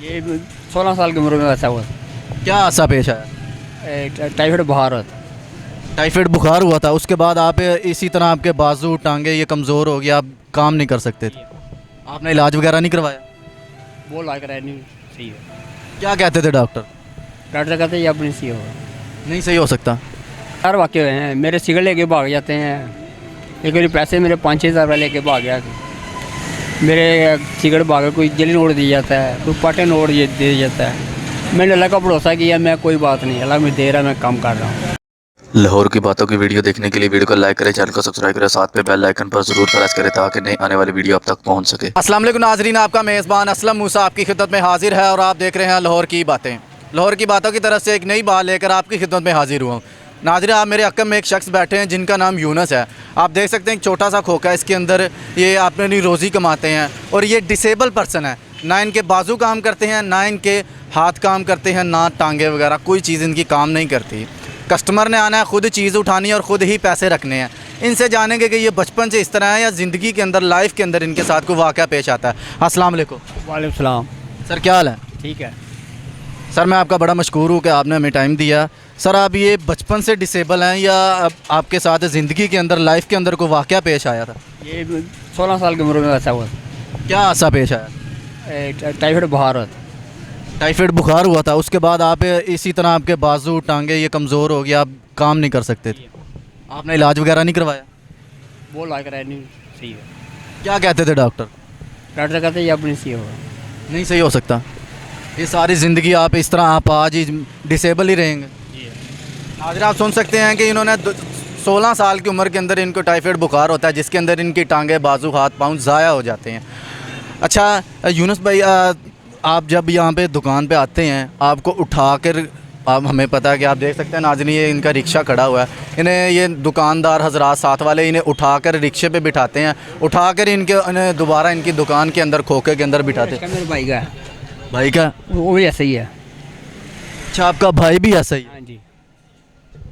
ये 16 साल की उम्र में ऐसा हुआ। क्या हादसा पेश आया? टाइफाइड बुखार होता। टाइफाइड बुखार हुआ था, उसके बाद आप इसी तरह आपके बाजू टांगे ये कमज़ोर हो गया, आप काम नहीं कर सकते थे। आपने इलाज वगैरह नहीं करवाया? वो ला कर नहीं सही है। क्या कहते थे डॉक्टर? डॉक्टर कहते ये अपनी सही होगा। नहीं सही हो सकता। हर वाक़े हुए हैं, मेरे सिगरेट लेके भाग जाते हैं। एक बार पैसे मेरे 5-6 हज़ार रुपये लेके भाग गया। मेरे सिगरेट भाग कोई जेली नोट दिया जाता है, कोई पाटे नोट दे जाता है। मैंने अल्लाह का भरोसा किया, मैं कोई बात नहीं, अल्लाह मुझे दे रहा है, मैं काम कर रहा हूँ। लाहौर की बातों की वीडियो देखने के लिए वीडियो को लाइक करें, चैनल को सब्सक्राइब करें, साथ में बेल आइकन पर जरूर प्रेस करें ताकि नई आने वाली वीडियो आप तक पहुंच सके। अस्सलाम वालेकुम नाजरीन, आपका मेज़बान असलम मूसा आपकी खिदमत में हाजिर है और आप देख रहे हैं लाहौर की बातें। लाहौर की बातों की तरफ से एक नई बात लेकर आपकी खिदमत में हाजिर हुआ हूँ। नाजरीन, आप मेरे हक़ में एक शख्स बैठे हैं जिनका नाम यूनुस है। आप देख सकते हैं एक छोटा सा खोखा है, इसके अंदर ये अपनी रोज़ी कमाते हैं और ये डिसेबल पर्सन है। ना इनके बाजू काम करते हैं, ना इनके हाथ काम करते हैं, ना टांगे वगैरह कोई चीज़ इनकी काम नहीं करती। कस्टमर ने आना है, ख़ुद चीज़ उठानी है और ख़ुद ही पैसे रखने हैं। इनसे जानेंगे कि ये बचपन से इस तरह है या ज़िंदगी के अंदर लाइफ के अंदर इनके साथ कोई वाक़या पेश आता है। अस्सलाम वालेकुम। वालेकुम सलाम। सर क्या हाल है? ठीक है। सर मैं आपका बड़ा मशकूर हूँ कि आपने हमें टाइम दिया। सर आप ये बचपन से डिसेबल हैं या आपके साथ ज़िंदगी के अंदर लाइफ के अंदर कोई वाक़या पेश आया था? ये 16 साल की उम्र में ऐसा हुआ। क्या हादसा पेश आया? टाइफाइड बुखार होता। टाइफाइड बुखार हुआ था, उसके बाद आप इसी तरह आपके बाजू टांगे ये कमज़ोर हो गया, आप काम नहीं कर सकते थे। आपने इलाज वगैरह नहीं करवाया? वो ला कर नहीं सही है। क्या कहते थे डॉक्टर? डॉक्टर कहते ये अपनी सही होगा। नहीं सही हो सकता। ये सारी ज़िंदगी आप इस तरह आप आज ही डिसेबल ही रहेंगे। आज आप सुन सकते हैं कि इन्होंने 16 साल की उम्र के अंदर इनको टाइफाइड बुखार होता है, जिसके अंदर इनकी टांगे बाजू हाथ पाँव ज़ाया हो जाते हैं। अच्छा यूनुस भाई, आप जब यहाँ पे दुकान पे आते हैं आपको उठा कर, आप हमें पता है कि आप देख सकते हैं नाज़रीन, ये इनका रिक्शा खड़ा हुआ है, इन्हें ये दुकानदार हजरात साथ वाले इन्हें उठाकर रिक्शे पे बिठाते हैं, उठाकर इन्हें दोबारा इनकी दुकान के अंदर खोखे के अंदर बिठाते हैं। मेरे भाई का है। भाई का? वो भी ऐसा ही है। अच्छा आपका भाई भी ऐसा ही है? हाँ जी।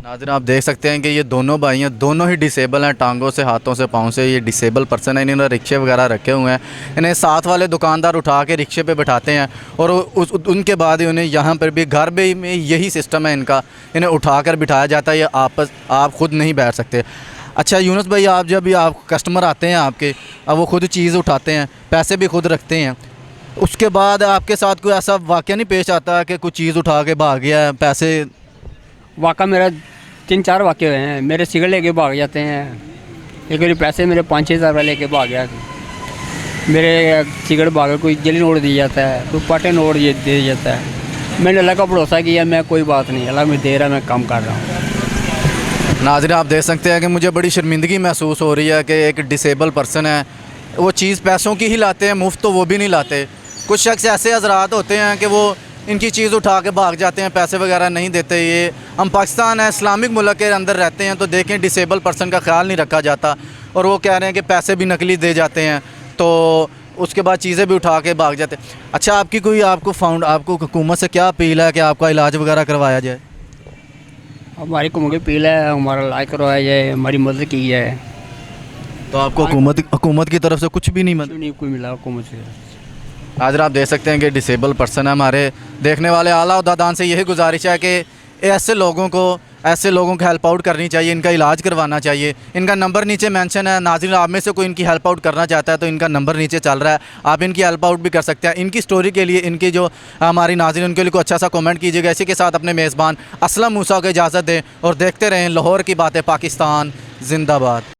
नाज़रीन आप देख सकते हैं कि ये दोनों भाई हैं, दोनों ही डिसेबल हैं, टांगों से हाथों से पाँव से ये डिसेबल पर्सन है। इन्होंने रिक्शे वगैरह रखे हुए हैं, इन्हें साथ वाले दुकानदार उठा के रिक्शे पे बिठाते हैं और उनके बाद ही उन्हें यहाँ पर भी घर में यही सिस्टम है इनका, इन्हें उठा कर बिठाया जाता है। ये आप ख़ुद नहीं बैठ सकते। अच्छा यूनुस भाई, आप जब भी आप कस्टमर आते हैं आपके, अब वो खुद चीज़ उठाते हैं, पैसे भी खुद रखते हैं, उसके बाद आपके साथ कोई ऐसा वाक़या नहीं पेश आता कि कुछ चीज़ उठा के भाग गया है पैसे? वाक़ा मेरा 3-4 वाक़े हुए हैं। मेरे सिगरेट लेके भाग जाते हैं। एक बार पैसे मेरे 5-6 हज़ार रुपये लेके भाग गया। मेरे सिगरेट भाग कोई जेली नोट दिया जाता है, कोई पाटे नोट दे जाता है। मैंने अल्लाह का भरोसा किया, मैं कोई बात नहीं, अल्लाह मुझे दे रहा है, मैं काम कर रहा हूँ। नाज़रीन आप देख सकते हैं कि मुझे बड़ी शर्मिंदगी महसूस हो रही है कि एक डिसेबल पर्सन है, वो चीज़ पैसों की ही लाते हैं, मुफ्त तो वो भी नहीं लाते। कुछ शख्स ऐसे हजरात होते हैं कि वो इनकी चीज़ उठा के भाग जाते हैं, पैसे वगैरह नहीं देते। ये हम पाकिस्तान है, इस्लामिक मुल्क के अंदर रहते हैं, तो देखें डिसेबल पर्सन का ख्याल नहीं रखा जाता और वो कह रहे हैं कि पैसे भी नकली दे जाते हैं, तो उसके बाद चीज़ें भी उठा के भाग जाते हैं। अच्छा आपको हुकूमत से क्या अपील है कि आपका इलाज वगैरह करवाया जाए? हमारी कुमकी अपील है, हमारा इलाज करवाया जाए, हमारी मदद की जाए। तो आपको हुकूमत की तरफ से कुछ भी नहीं नहीं कोई मिला हुकूमत से। आज आप देख सकते हैं कि डिसेबल पर्सन है। हमारे देखने वाले आला उद्दादान से यही गुजारिश है कि ऐसे लोगों को हेल्प आउट करनी चाहिए, इनका इलाज करवाना चाहिए। इनका नंबर नीचे मेंशन है। नाज़रीन आप में से कोई इनकी हेल्प आउट करना चाहता है तो इनका नंबर नीचे चल रहा है, आप इनकी हेल्प आउट भी कर सकते हैं। इनकी स्टोरी के लिए, इनकी जो हमारी नाज़रीन उनके लिए कोई अच्छा सा कमेंट कीजिएगा। इसी के साथ अपने मेज़बान असलम मूसा को इजाज़त दें और देखते रहें लाहौर की बातें। पाकिस्तान जिंदाबाद।